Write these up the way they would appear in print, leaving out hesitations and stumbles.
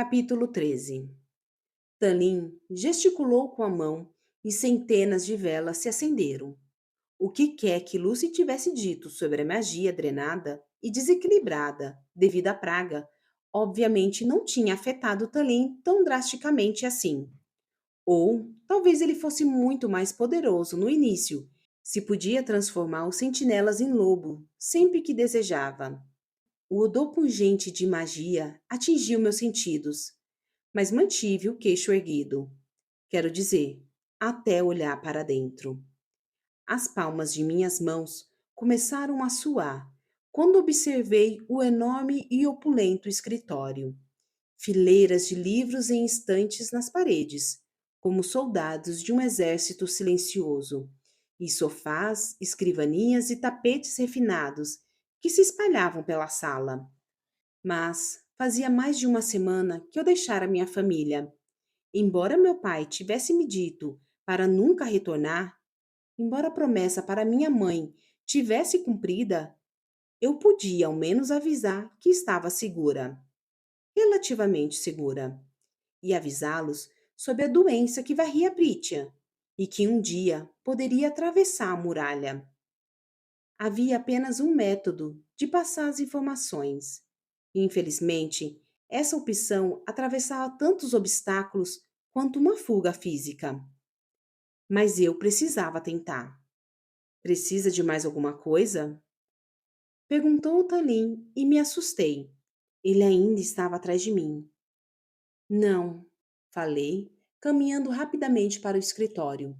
Capítulo 13. Talim gesticulou com a mão e centenas de velas se acenderam. O que quer que Lucy tivesse dito sobre a magia drenada e desequilibrada devido à praga, obviamente não tinha afetado Talim tão drasticamente assim. Ou talvez ele fosse muito mais poderoso no início, se podia transformar os sentinelas em lobo sempre que desejava. O odor pungente de magia atingiu meus sentidos, mas mantive o queixo erguido. Quero dizer, até olhar para dentro. As palmas de minhas mãos começaram a suar quando observei o enorme e opulento escritório. Fileiras de livros em estantes nas paredes, como soldados de um exército silencioso, e sofás, escrivanias e tapetes refinados que se espalhavam pela sala. Mas fazia mais de uma semana que eu deixara minha família. Embora meu pai tivesse me dito para nunca retornar, embora a promessa para minha mãe tivesse cumprida, eu podia ao menos avisar que estava segura, relativamente segura, e avisá-los sobre a doença que varria Prítia e que um dia poderia atravessar a muralha. Havia apenas um método de passar as informações. E, infelizmente, essa opção atravessava tantos obstáculos quanto uma fuga física. Mas eu precisava tentar. Precisa de mais alguma coisa? Perguntou Talim e me assustei. Ele ainda estava atrás de mim. Não, falei, caminhando rapidamente para o escritório.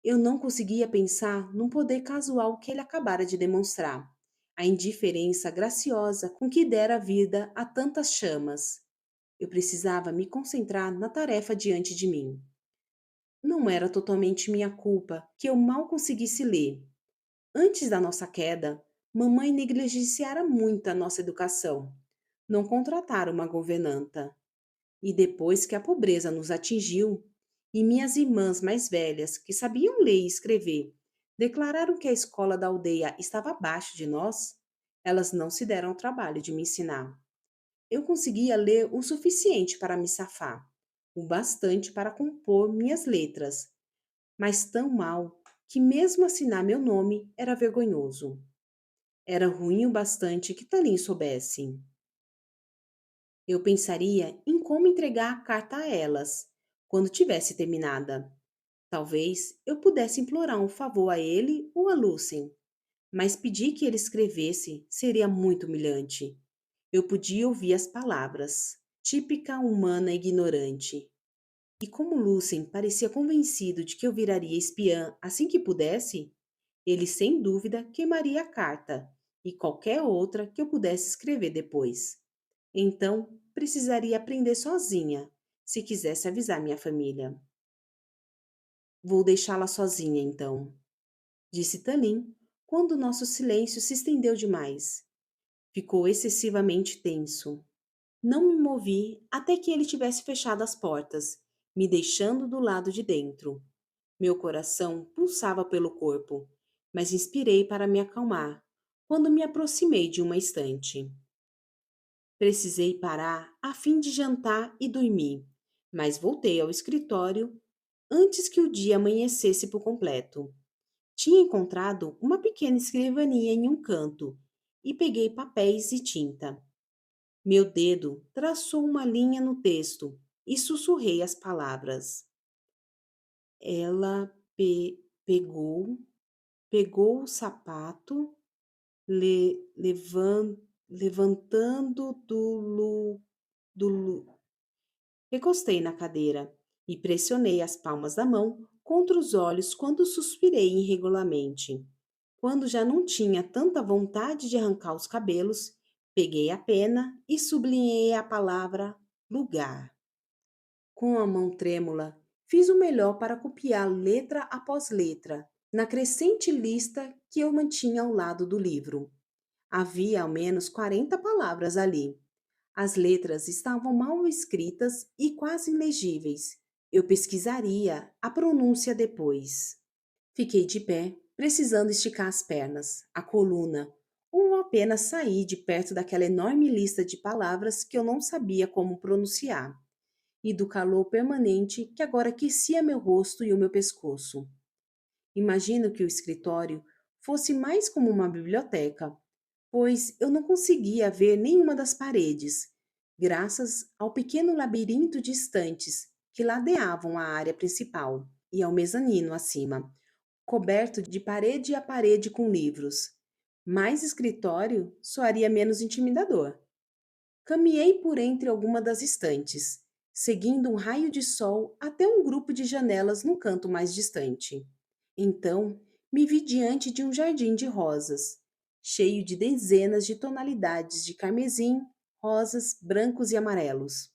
Eu não conseguia pensar num poder casual que ele acabara de demonstrar. A indiferença graciosa com que dera vida a tantas chamas. Eu precisava me concentrar na tarefa diante de mim. Não era totalmente minha culpa que eu mal conseguisse ler. Antes da nossa queda, mamãe negligenciara muito a nossa educação. Não contratara uma governanta. E depois que a pobreza nos atingiu, e minhas irmãs mais velhas, que sabiam ler e escrever, declararam que a escola da aldeia estava abaixo de nós, elas não se deram ao trabalho de me ensinar. Eu conseguia ler o suficiente para me safar, o bastante para compor minhas letras, mas tão mal que mesmo assinar meu nome era vergonhoso. Era ruim o bastante que Talim soubesse. Eu pensaria em como entregar a carta a elas, quando tivesse terminada. Talvez eu pudesse implorar um favor a ele ou a Lucien, mas pedir que ele escrevesse seria muito humilhante. Eu podia ouvir as palavras, típica humana ignorante. E como Lucien parecia convencido de que eu viraria espiã assim que pudesse, ele sem dúvida queimaria a carta e qualquer outra que eu pudesse escrever depois. Então, precisaria aprender sozinha, se quisesse avisar minha família. Vou deixá-la sozinha, então, disse Talim, quando nosso silêncio se estendeu demais. Ficou excessivamente tenso. Não me movi até que ele tivesse fechado as portas, me deixando do lado de dentro. Meu coração pulsava pelo corpo, mas inspirei para me acalmar quando me aproximei de uma estante. Precisei parar a fim de jantar e dormir, mas voltei ao escritório antes que o dia amanhecesse por completo. Tinha encontrado uma pequena escrivaninha em um canto e peguei papéis e tinta. Meu dedo traçou uma linha no texto e sussurrei as palavras. Ela pegou o sapato, levantando do. Recostei na cadeira e pressionei as palmas da mão contra os olhos quando suspirei irregularmente. Quando já não tinha tanta vontade de arrancar os cabelos, peguei a pena e sublinhei a palavra lugar. Com a mão trêmula, fiz o melhor para copiar letra após letra, na crescente lista que eu mantinha ao lado do livro. Havia ao menos 40 palavras ali. As letras estavam mal escritas e quase ilegíveis. Eu pesquisaria a pronúncia depois. Fiquei de pé, precisando esticar as pernas, a coluna, ou apenas sair de perto daquela enorme lista de palavras que eu não sabia como pronunciar, e do calor permanente que agora aquecia meu rosto e o meu pescoço. Imagino que o escritório fosse mais como uma biblioteca, pois eu não conseguia ver nenhuma das paredes, graças ao pequeno labirinto de estantes que ladeavam a área principal e ao mezanino acima, coberto de parede a parede com livros. Mais escritório soaria menos intimidador. Caminhei por entre alguma das estantes, seguindo um raio de sol até um grupo de janelas no canto mais distante. Então, me vi diante de um jardim de rosas, cheio de dezenas de tonalidades de carmesim, rosas, brancos e amarelos.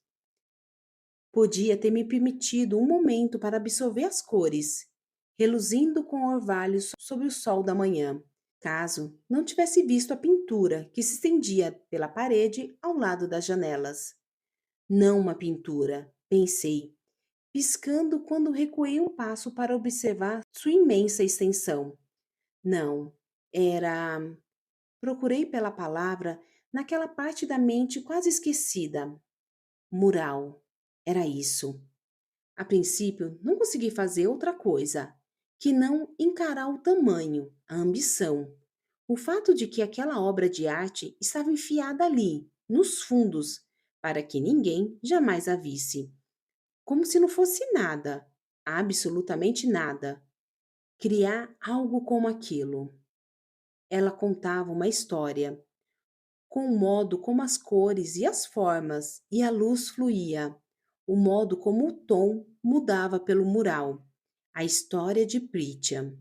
Podia ter me permitido um momento para absorver as cores, reluzindo com orvalhos sob o sol da manhã, caso não tivesse visto a pintura que se estendia pela parede ao lado das janelas. Não uma pintura, pensei, piscando quando recuei um passo para observar sua imensa extensão. Não, era. Procurei pela palavra naquela parte da mente quase esquecida. Mural. Era isso. A princípio, não consegui fazer outra coisa que não encarar o tamanho, a ambição. O fato de que aquela obra de arte estava enfiada ali, nos fundos, para que ninguém jamais a visse. Como se não fosse nada, absolutamente nada, criar algo como aquilo. Ela contava uma história, com o modo como as cores e as formas e a luz fluía, o modo como o tom mudava pelo mural, a história de Prithia.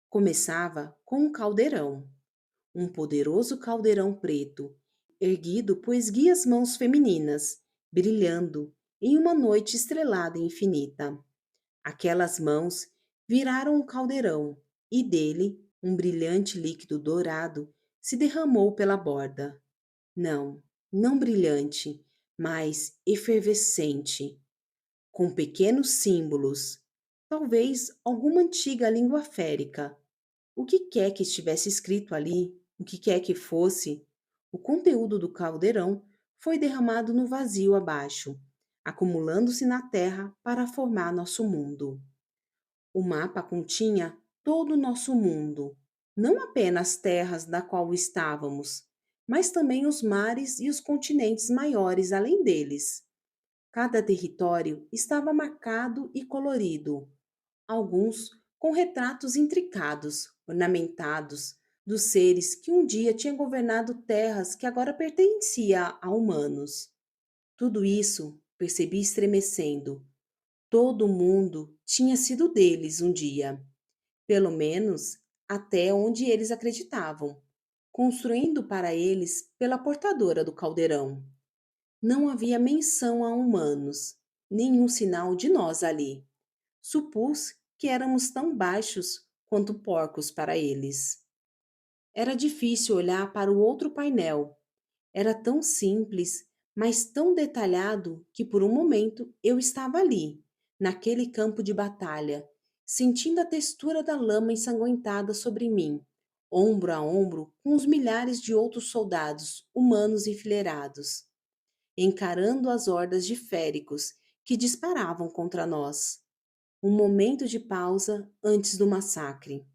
Começava com um caldeirão, um poderoso caldeirão preto, erguido por esguias mãos femininas, brilhando em uma noite estrelada e infinita. Aquelas mãos viraram o caldeirão e dele um brilhante líquido dourado se derramou pela borda. Não, não brilhante, mas efervescente, com pequenos símbolos, talvez alguma antiga língua férica. O que quer que estivesse escrito ali, o que quer que fosse, o conteúdo do caldeirão foi derramado no vazio abaixo, acumulando-se na terra para formar nosso mundo. O mapa continha todo o nosso mundo, não apenas as terras da qual estávamos, mas também os mares e os continentes maiores além deles. Cada território estava marcado e colorido, alguns com retratos intricados, ornamentados, dos seres que um dia tinham governado terras que agora pertenciam a humanos. Tudo isso percebi estremecendo. Todo mundo tinha sido deles um dia, pelo menos até onde eles acreditavam, construindo para eles pela portadora do caldeirão. Não havia menção a humanos, nenhum sinal de nós ali. Supus que éramos tão baixos quanto porcos para eles. Era difícil olhar para o outro painel. Era tão simples, mas tão detalhado que por um momento eu estava ali, naquele campo de batalha, sentindo a textura da lama ensanguentada sobre mim, ombro a ombro com os milhares de outros soldados humanos enfileirados, encarando as hordas de féricos que disparavam contra nós. Um momento de pausa antes do massacre.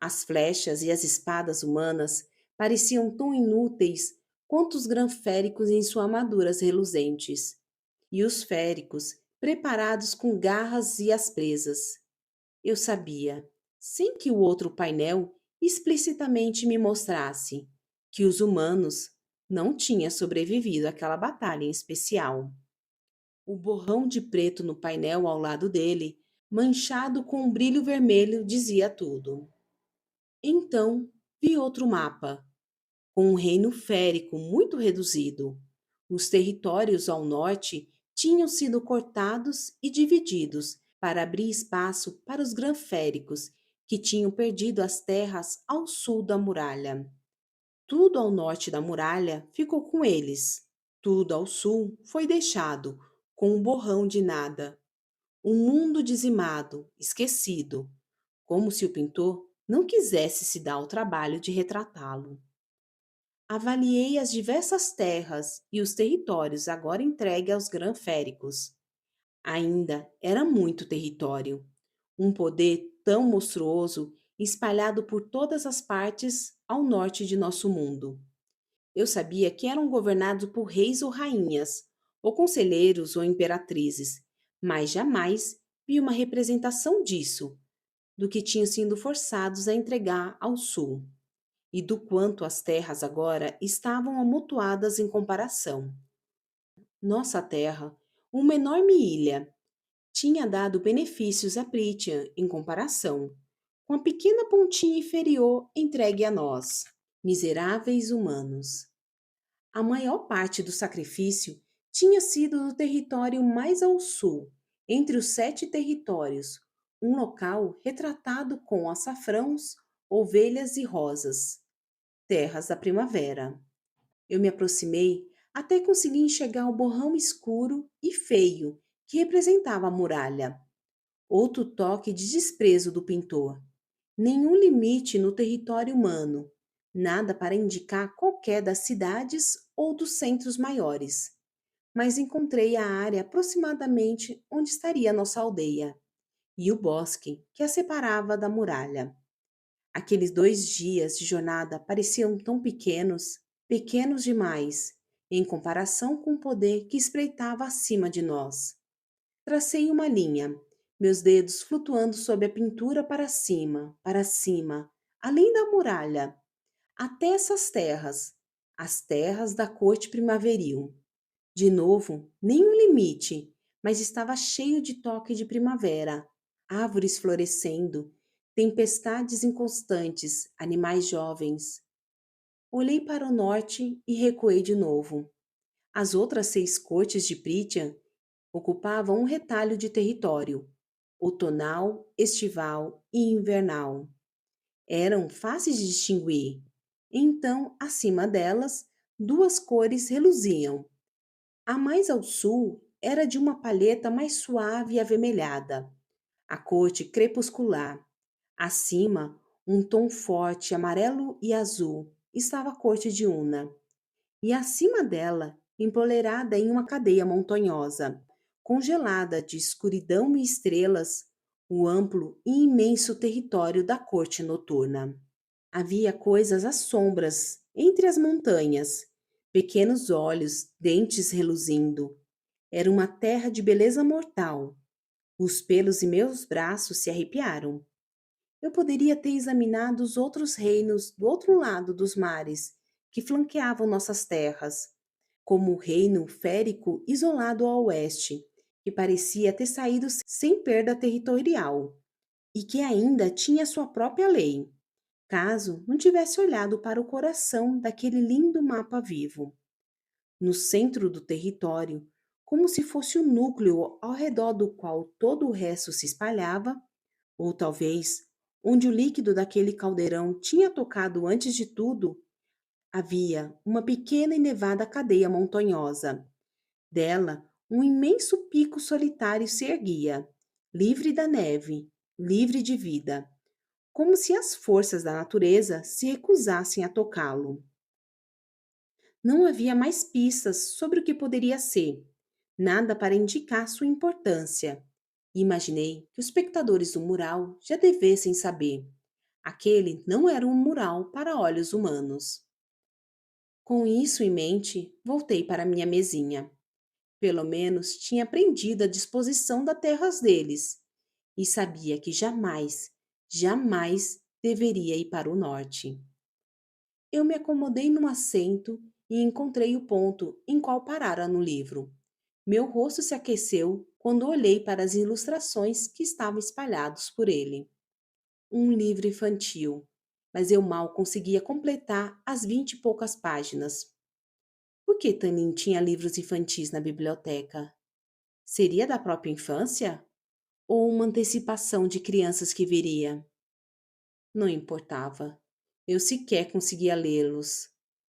As flechas e as espadas humanas pareciam tão inúteis quanto os granféricos em suas armaduras reluzentes, e os féricos preparados com garras e aspresas. Eu sabia, sem que o outro painel explicitamente me mostrasse, que os humanos não tinham sobrevivido àquela batalha em especial. O borrão de preto no painel ao lado dele, manchado com um brilho vermelho, dizia tudo. Então, vi outro mapa, com um reino férico muito reduzido. Os territórios ao norte tinham sido cortados e divididos para abrir espaço para os granféricos, que tinham perdido as terras ao sul da muralha. Tudo ao norte da muralha ficou com eles. Tudo ao sul foi deixado, com um borrão de nada. Um mundo dizimado, esquecido, como se o pintor não quisesse se dar o trabalho de retratá-lo. Avaliei as diversas terras e os territórios agora entregue aos granféricos. Ainda era muito território, um poder tão monstruoso espalhado por todas as partes ao norte de nosso mundo. Eu sabia que eram governados por reis ou rainhas, ou conselheiros ou imperatrizes, mas jamais vi uma representação disso, do que tinham sido forçados a entregar ao sul, e do quanto as terras agora estavam amontoadas em comparação. Nossa terra, uma enorme ilha, tinha dado benefícios a Pritian em comparação, com a pequena pontinha inferior entregue a nós, miseráveis humanos. A maior parte do sacrifício tinha sido do território mais ao sul, entre os 7 territórios, um local retratado com açafrãos, ovelhas e rosas, terras da primavera. Eu me aproximei até conseguir enxergar o borrão escuro e feio que representava a muralha. Outro toque de desprezo do pintor. Nenhum limite no território humano, nada para indicar qualquer das cidades ou dos centros maiores. Mas encontrei a área aproximadamente onde estaria nossa aldeia e o bosque que a separava da muralha. Aqueles 2 dias de jornada pareciam tão pequenos, pequenos demais, em comparação com o poder que espreitava acima de nós. Tracei uma linha, meus dedos flutuando sob a pintura para cima, além da muralha, até essas terras, as terras da corte primaveril. De novo, nenhum limite, mas estava cheio de toque de primavera, árvores florescendo, tempestades inconstantes, animais jovens. Olhei para o norte e recuei de novo. As outras 6 cortes de Pritian ocupavam um retalho de território, outonal, estival e invernal. Eram fáceis de distinguir. Então, acima delas, 2 cores reluziam. A mais ao sul era de uma palheta mais suave e avermelhada, a corte crepuscular. Acima, um tom forte, amarelo e azul, estava a corte de Una. E acima dela, empoleirada em uma cadeia montanhosa, congelada de escuridão e estrelas, o amplo e imenso território da corte noturna. Havia coisas às sombras, entre as montanhas, pequenos olhos, dentes reluzindo. Era uma terra de beleza mortal. Os pelos em meus braços se arrepiaram. Eu poderia ter examinado os outros reinos do outro lado dos mares, que flanqueavam nossas terras, como o reino férico isolado ao oeste, que parecia ter saído sem perda territorial, e que ainda tinha sua própria lei, caso não tivesse olhado para o coração daquele lindo mapa vivo. No centro do território, como se fosse o núcleo ao redor do qual todo o resto se espalhava, ou talvez onde o líquido daquele caldeirão tinha tocado antes de tudo, havia uma pequena e nevada cadeia montanhosa. Dela, um imenso pico solitário se erguia, livre da neve, livre de vida, como se as forças da natureza se recusassem a tocá-lo. Não havia mais pistas sobre o que poderia ser, nada para indicar sua importância. Imaginei que os espectadores do mural já devessem saber. Aquele não era um mural para olhos humanos. Com isso em mente, voltei para minha mesinha. Pelo menos tinha aprendido a disposição das terras deles e sabia que jamais, jamais deveria ir para o norte. Eu me acomodei num assento e encontrei o ponto em qual parara no livro. Meu rosto se aqueceu quando olhei para as ilustrações que estavam espalhados por ele. Um livro infantil, mas eu mal conseguia completar as 20 e poucas páginas. Por que Tanin tinha livros infantis na biblioteca? Seria da própria infância? Ou uma antecipação de crianças que viria? Não importava. Eu sequer conseguia lê-los.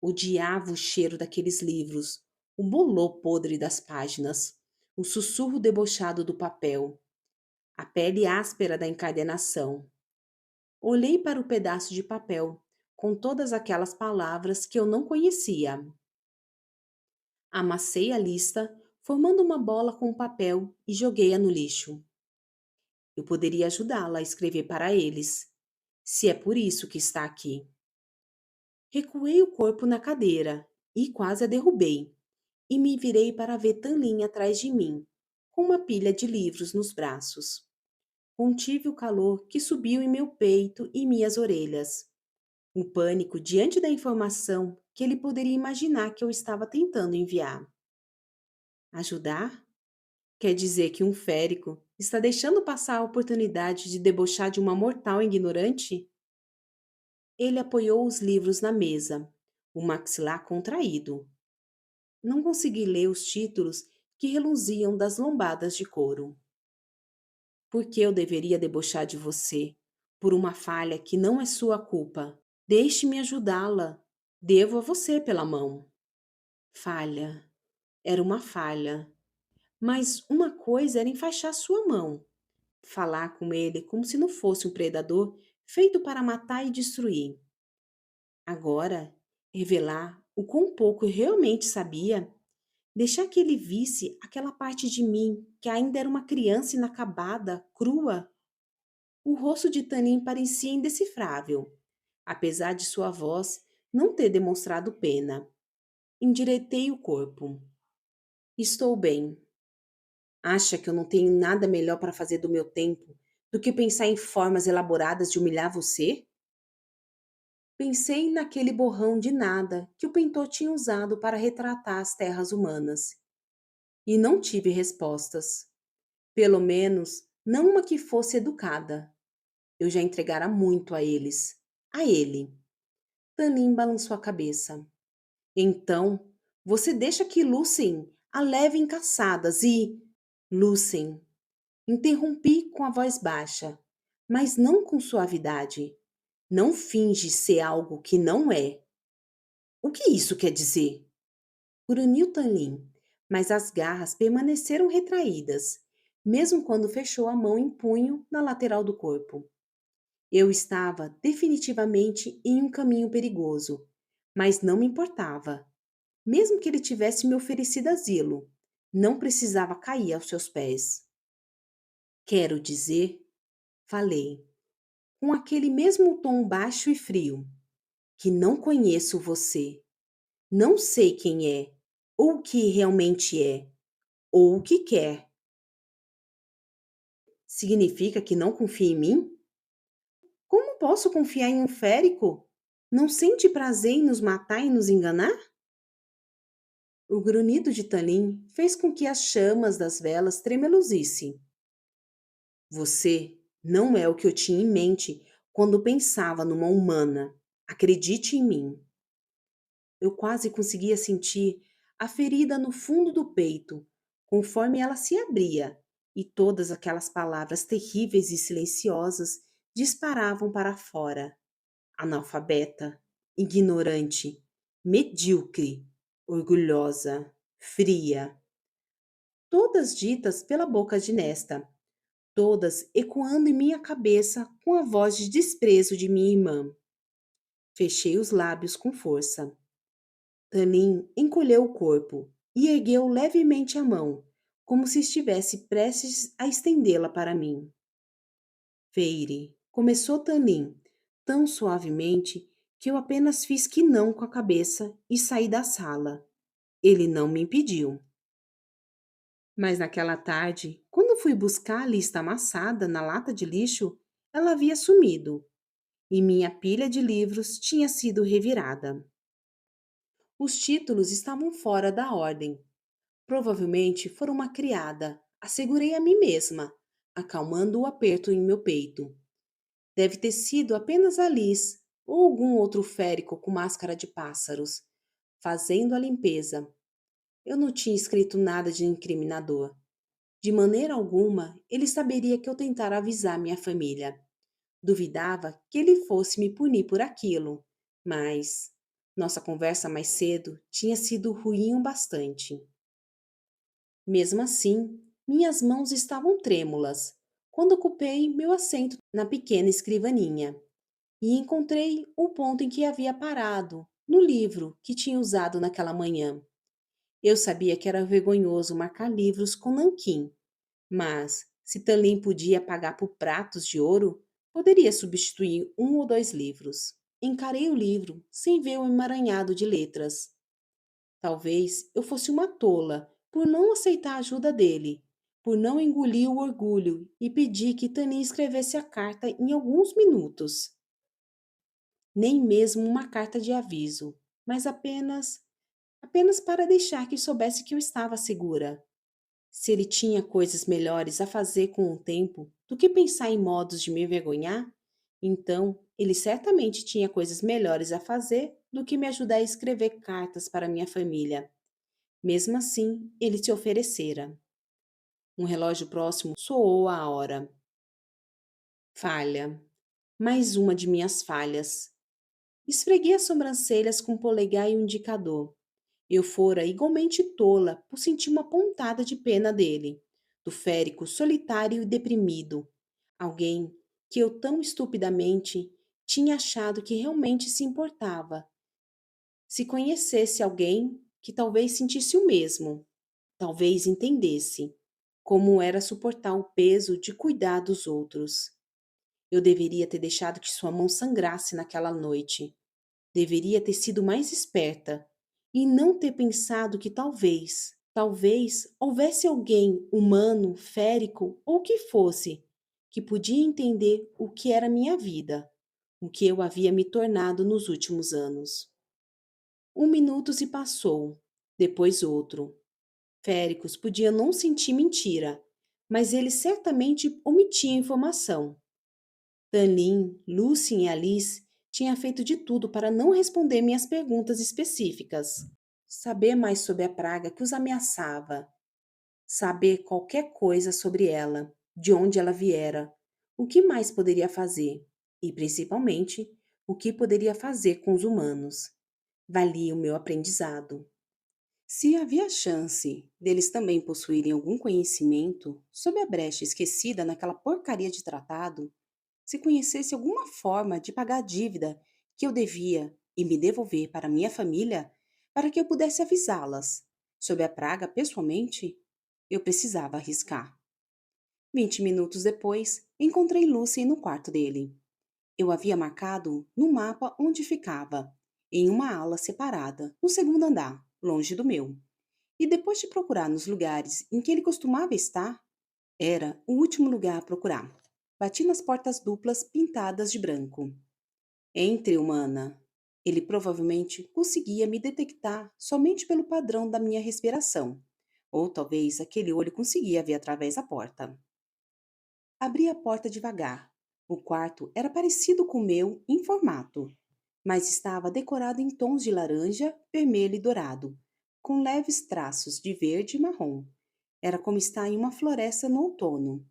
Odiava o cheiro daqueles livros, o bolor podre das páginas, o sussurro debochado do papel, a pele áspera da encadernação. Olhei para o pedaço de papel, com todas aquelas palavras que eu não conhecia. Amassei a lista, formando uma bola com papel e joguei-a no lixo. Eu poderia ajudá-la a escrever para eles, se é por isso que está aqui. Recuei o corpo na cadeira e quase a derrubei, e me virei para ver Tanlin atrás de mim, com uma pilha de livros nos braços. Contive o calor que subiu em meu peito e minhas orelhas. O pânico diante da informação que ele poderia imaginar que eu estava tentando enviar. Ajudar? Quer dizer que um férico está deixando passar a oportunidade de debochar de uma mortal ignorante? Ele apoiou os livros na mesa, o maxilar contraído. Não consegui ler os títulos que reluziam das lombadas de couro. Por que eu deveria debochar de você? Por uma falha que não é sua culpa. Deixe-me ajudá-la. Devo a você pela mão. Falha. Era uma falha. Mas uma coisa era enfaixar sua mão. Falar com ele como se não fosse um predador feito para matar e destruir. Agora, revelar o quão pouco eu realmente sabia, deixar que ele visse aquela parte de mim que ainda era uma criança inacabada, crua. O rosto de Tanin parecia indecifrável, apesar de sua voz não ter demonstrado pena. Endireitei o corpo. Estou bem. Acha que eu não tenho nada melhor para fazer do meu tempo do que pensar em formas elaboradas de humilhar você? Pensei naquele borrão de nada que o pintor tinha usado para retratar as terras humanas. E não tive respostas. Pelo menos, não uma que fosse educada. Eu já entregara muito a eles. A ele. Tanin balançou a cabeça. Então, você deixa que Lucien a leve em caçadas e... Lucien, interrompi com a voz baixa, mas não com suavidade. Não finge ser algo que não é. O que isso quer dizer? Grunhiu Tanin, mas as garras permaneceram retraídas, mesmo quando fechou a mão em punho na lateral do corpo. Eu estava definitivamente em um caminho perigoso, mas não me importava. Mesmo que ele tivesse me oferecido asilo, não precisava cair aos seus pés. Quero dizer, falei, com aquele mesmo tom baixo e frio, que não conheço você, não sei quem é, ou o que realmente é, ou o que quer. Significa que não confia em mim? Como posso confiar em um férico? Não sente prazer em nos matar e nos enganar? O grunhido de Talim fez com que as chamas das velas tremeluzissem. Você não é o que eu tinha em mente quando pensava numa humana. Acredite em mim. Eu quase conseguia sentir a ferida no fundo do peito, conforme ela se abria, e todas aquelas palavras terríveis e silenciosas disparavam para fora. Analfabeta, ignorante, medíocre, orgulhosa, fria. Todas ditas pela boca de Nesta, todas ecoando em minha cabeça com a voz de desprezo de minha irmã. Fechei os lábios com força. Tanin encolheu o corpo e ergueu levemente a mão, como se estivesse prestes a estendê-la para mim. Feire, começou Tanin, tão suavemente que eu apenas fiz que não com a cabeça e saí da sala. Ele não me impediu. Mas naquela tarde, quando fui buscar a lista amassada na lata de lixo, ela havia sumido e minha pilha de livros tinha sido revirada. Os títulos estavam fora da ordem. Provavelmente foram uma criada, assegurei a mim mesma, acalmando o aperto em meu peito. Deve ter sido apenas a Liz ou algum outro férico com máscara de pássaros, fazendo a limpeza. Eu não tinha escrito nada de incriminador. De maneira alguma, ele saberia que eu tentara avisar minha família. Duvidava que ele fosse me punir por aquilo, mas nossa conversa mais cedo tinha sido ruim o bastante. Mesmo assim, minhas mãos estavam trêmulas quando ocupei meu assento na pequena escrivaninha. e encontrei o ponto em que havia parado, no livro que tinha usado naquela manhã. Eu sabia que era vergonhoso marcar livros com nanquim, mas se Talim podia pagar por pratos de ouro, poderia substituir um ou dois livros. Encarei o livro sem ver o emaranhado de letras. Talvez eu fosse uma tola por não aceitar a ajuda dele, por não engolir o orgulho e pedir que Tanin escrevesse a carta em alguns minutos. Nem mesmo uma carta de aviso, mas apenas para deixar que soubesse que eu estava segura. Se ele tinha coisas melhores a fazer com o tempo do que pensar em modos de me envergonhar, então ele certamente tinha coisas melhores a fazer do que me ajudar a escrever cartas para minha família. Mesmo assim, ele se oferecera. Um relógio próximo soou a hora. Falha. Mais uma de minhas falhas. Esfreguei as sobrancelhas com o polegar e o indicador. Eu fora igualmente tola por sentir uma pontada de pena dele, do férico solitário e deprimido. Alguém que eu tão estupidamente tinha achado que realmente se importava. Se conhecesse alguém que talvez sentisse o mesmo, talvez entendesse como era suportar o peso de cuidar dos outros. Eu deveria ter deixado que sua mão sangrasse naquela noite. Deveria ter sido mais esperta e não ter pensado que talvez houvesse alguém humano, férico ou o que fosse, que podia entender o que era minha vida, o que eu havia me tornado nos últimos anos. Um minuto se passou, depois outro. Féricos podia não sentir mentira, mas ele certamente omitia informação. Tanlin, Lucien e Alice tinham feito de tudo para não responder minhas perguntas específicas. Saber mais sobre a praga que os ameaçava, saber qualquer coisa sobre ela, de onde ela viera, o que mais poderia fazer e, principalmente, o que poderia fazer com os humanos. Valia o meu aprendizado. Se havia chance deles também possuírem algum conhecimento sobre a brecha esquecida naquela porcaria de tratado, se conhecesse alguma forma de pagar a dívida que eu devia e me devolver para minha família, para que eu pudesse avisá-las sobre a praga pessoalmente, eu precisava arriscar. 20 minutos depois, encontrei Lucy no quarto dele. Eu havia marcado no mapa onde ficava, em uma ala separada, no segundo andar, longe do meu. E depois de procurar nos lugares em que ele costumava estar, era o último lugar a procurar. Bati nas portas duplas pintadas de branco. Entre, humana. Ele provavelmente conseguia me detectar somente pelo padrão da minha respiração. Ou talvez aquele olho conseguia ver através da porta. Abri a porta devagar. O quarto era parecido com o meu em formato, mas estava decorado em tons de laranja, vermelho e dourado, com leves traços de verde e marrom. Era como estar em uma floresta no outono.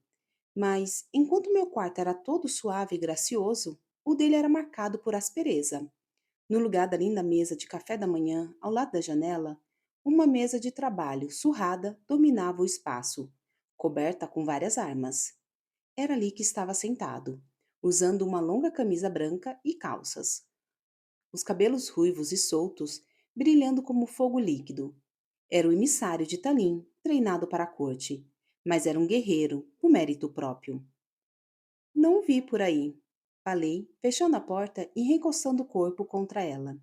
Mas, enquanto meu quarto era todo suave e gracioso, o dele era marcado por aspereza. No lugar da linda mesa de café da manhã, ao lado da janela, uma mesa de trabalho surrada dominava o espaço, coberta com várias armas. Era ali que estava sentado, usando uma longa camisa branca e calças, os cabelos ruivos e soltos brilhando como fogo líquido. Era o emissário de Talim, treinado para a corte, mas era um guerreiro, por mérito próprio. Não o vi por aí, falei, fechando a porta e recostando o corpo contra ela.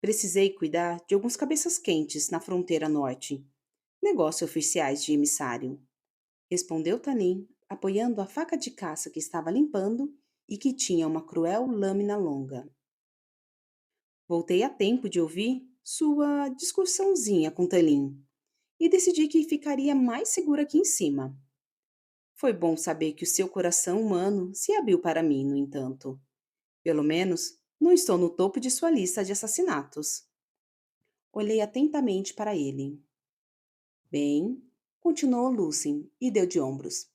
Precisei cuidar de alguns cabeças quentes na fronteira norte. Negócios oficiais de emissário, respondeu Talim, apoiando a faca de caça que estava limpando e que tinha uma cruel lâmina longa. Voltei a tempo de ouvir sua discussãozinha com Talim e decidi que ficaria mais segura aqui em cima. Foi bom saber que o seu coração humano se abriu para mim, no entanto. Pelo menos, não estou no topo de sua lista de assassinatos. Olhei atentamente para ele. Bem, continuou Lucien e deu de ombros.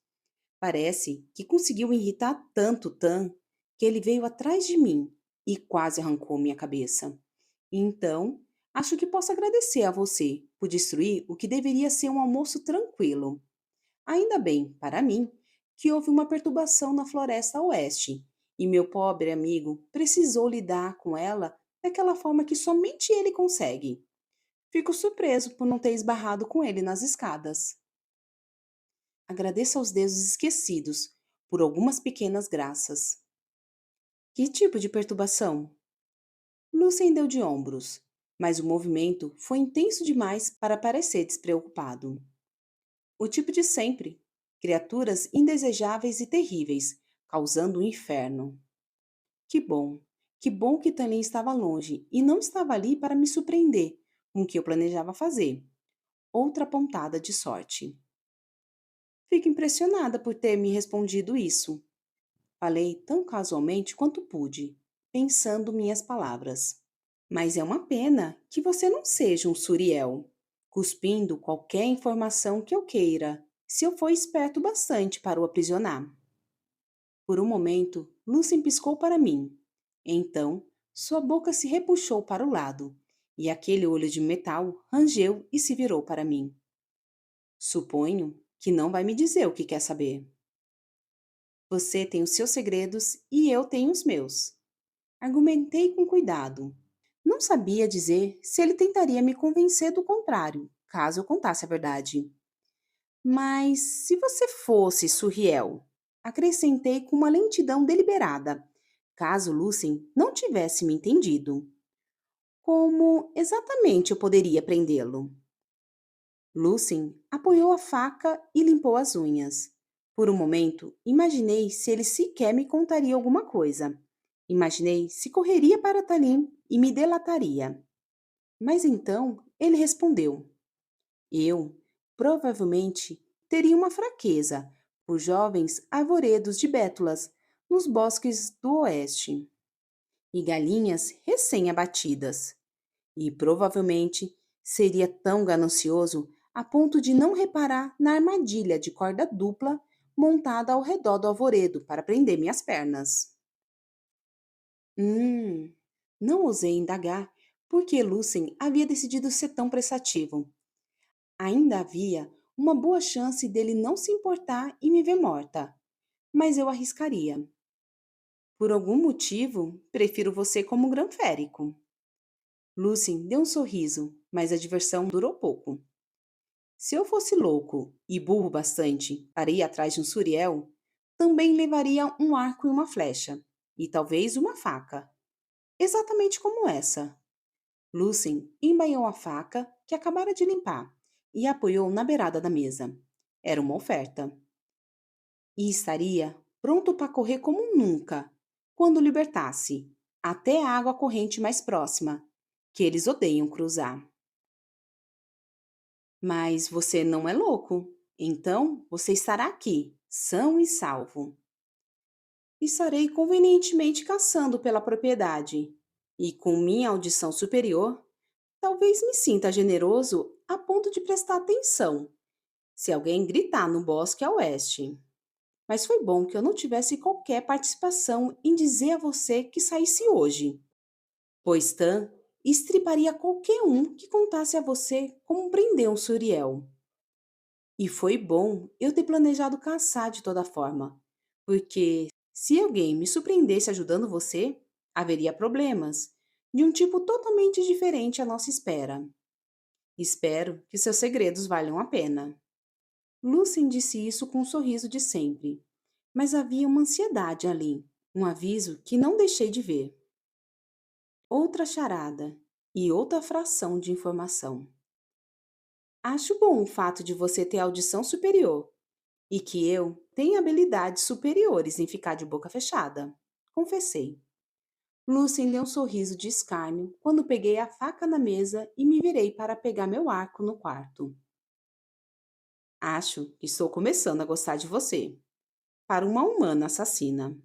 Parece que conseguiu irritar tanto Tan que ele veio atrás de mim e quase arrancou minha cabeça. Então, acho que posso agradecer a você por destruir o que deveria ser um almoço tranquilo. Ainda bem, para mim, que houve uma perturbação na floresta a oeste E meu pobre amigo precisou lidar com ela daquela forma que somente ele consegue. Fico surpreso por não ter esbarrado com ele nas escadas. Agradeço aos deuses esquecidos por algumas pequenas graças. Que tipo de perturbação? Lucien deu de ombros, mas o movimento foi intenso demais para parecer despreocupado. O tipo de sempre: criaturas indesejáveis e terríveis, causando um inferno. Que bom que Talim estava longe e não estava ali para me surpreender com o que eu planejava fazer. Outra pontada de sorte. Fico impressionada por ter me respondido isso. Falei tão casualmente quanto pude, pensando minhas palavras. Mas é uma pena que você não seja um Suriel, cuspindo qualquer informação que eu queira, se eu for esperto bastante para o aprisionar. Por um momento, Lucien piscou para mim. Então, sua boca se repuxou para o lado, e aquele olho de metal rangeu e se virou para mim. Suponho que não vai me dizer o que quer saber. Você tem os seus segredos e eu tenho os meus. Argumentei com cuidado. Não sabia dizer se ele tentaria me convencer do contrário, caso eu contasse a verdade. Mas se você fosse Surriel, acrescentei com uma lentidão deliberada, caso Lucien não tivesse me entendido. Como exatamente eu poderia prendê-lo? Lucien apoiou a faca e limpou as unhas. Por um momento, imaginei se ele sequer me contaria alguma coisa. Imaginei se correria para Talim e me delataria. Mas então ele respondeu: eu, provavelmente, teria uma fraqueza por jovens arvoredos de bétulas nos bosques do oeste e galinhas recém-abatidas. E provavelmente seria tão ganancioso a ponto de não reparar na armadilha de corda dupla montada ao redor do arvoredo para prender minhas pernas. Hum, não ousei indagar porque Lucien havia decidido ser tão prestativo. Ainda havia uma boa chance dele não se importar e me ver morta, mas eu arriscaria. Por algum motivo, prefiro você como granférico. Lucien deu um sorriso, mas a diversão durou pouco. Se eu fosse louco e burro bastante para ir atrás de um Suriel, também levaria um arco e uma flecha, e talvez uma faca, exatamente como essa. Lucien embainhou a faca que acabara de limpar e a apoiou na beirada da mesa. Era uma oferta. E estaria pronto para correr como nunca, quando libertasse, até a água corrente mais próxima, que eles odeiam cruzar. Mas você não é louco, então você estará aqui, são e salvo. Estarei convenientemente caçando pela propriedade, e com minha audição superior, talvez me sinta generoso a ponto de prestar atenção se alguém gritar no bosque a oeste. Mas foi bom que eu não tivesse qualquer participação em dizer a você que saísse hoje, pois Tan estriparia qualquer um que contasse a você como prender um Suriel. E foi bom eu ter planejado caçar de toda forma, porque se alguém me surpreendesse ajudando você, haveria problemas, de um tipo totalmente diferente à nossa espera. Espero que seus segredos valham a pena. Lucien disse isso com um sorriso de sempre, mas havia uma ansiedade ali, um aviso que não deixei de ver. Outra charada e outra fração de informação. Acho bom o fato de você ter audição superior e que eu tenho habilidades superiores em ficar de boca fechada, confessei. Lucien deu um sorriso de escárnio quando peguei a faca na mesa e me virei para pegar meu arco no quarto. Acho que estou começando a gostar de você, para uma humana assassina.